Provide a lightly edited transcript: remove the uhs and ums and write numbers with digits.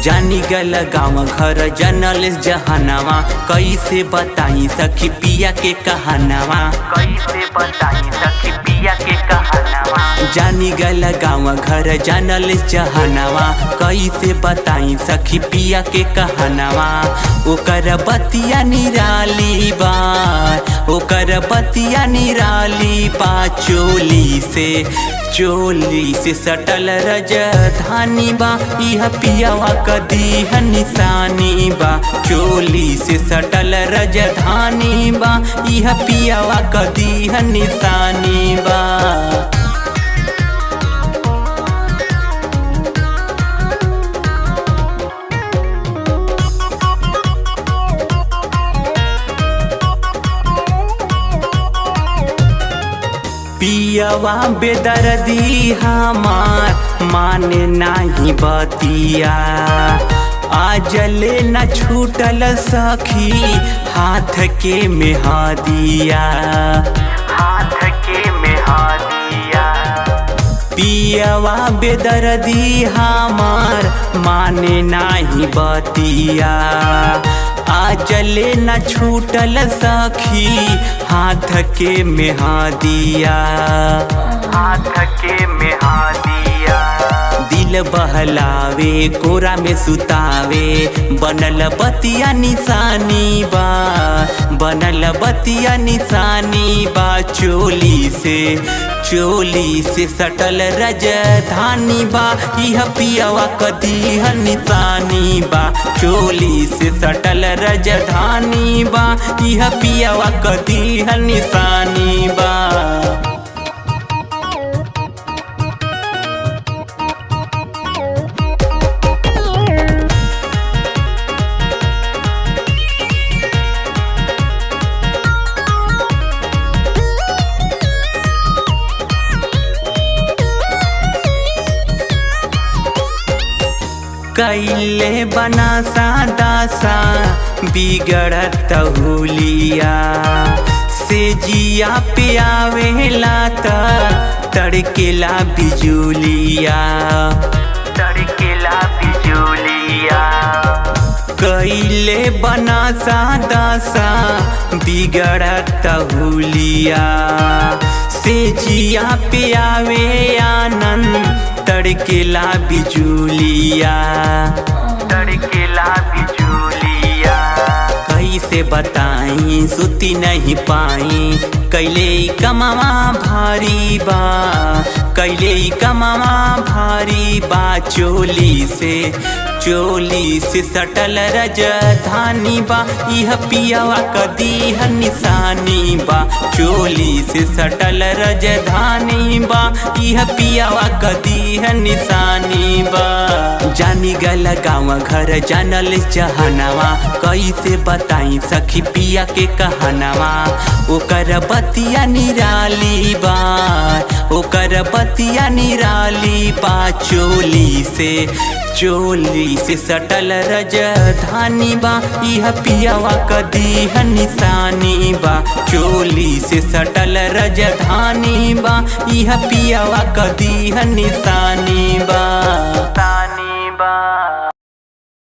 जानी गल गाँव घर जनल जहानावा, कैसे बताई सखी पिया के कहानावा, कैसे बताई सखी पिया के कहानावा। जानी गल गाँव घर जनल जहानावा, कैसे बताई सखी पिया के कहानावा। ओकर बतिया निराली बा, ओकर बतिया निराली बा। चोली से सटल रजधानी बा, इह पियावा कदी निशानी बा। चोली से सटल रजधानी बा, इह पियावा कदी निशानी बा। पियावा बेदर्दी हमार माने नाही बतिया, आजले न छूटल सखी हाथ के मेहदिया, हाथ के मेहदिया। पियावा बेदर्दी हमार माने नाही बतिया, आजले न छूटल सखी हाथ के मेहदिया, हाथ के मेहदिया। दिल बहलावे कोरा में सुतावे, बनल बतिया निशानी बा, बनल बतिया निशानी बा। चोली से सटल रजधानी बा, इह पियावा कदी निशानी बा। चोली से सटल रजधानी बा, इह पियावा कदी निशानी बा। कैले बना दासा बिगड़त हुलिया, से जिया पे आवेला तड़केला बिजुलिया, तड़केला बिजुलिया। कैले बना दासा बिगड़त हुलिया, से जिया पे आवे आनंद तड़केला बिजुलिया, तड़केला बिजुलिया। कैसे बताई सुती नहीं पाई, कैले कमावा भारी बा, कैले कमावा भारी बा। चोली से सटल रजधानी बा, इह पियावा कदी निशानी बा। चोली से सटल रजधानी बा, इह पियावा कदी निशानी बा। जानी गल गाँव घर जानल जहानावा, कैसे बताई सखी पिया के कहानावा। ओकर बतिया निराली बा, ओकर बतिया निराली बा। चोली से सटल रजधानी बा, इह पियावा कदी निशानी बा। चोली से सटल रजधानी बा, इह पियावा कदी निशानी बा।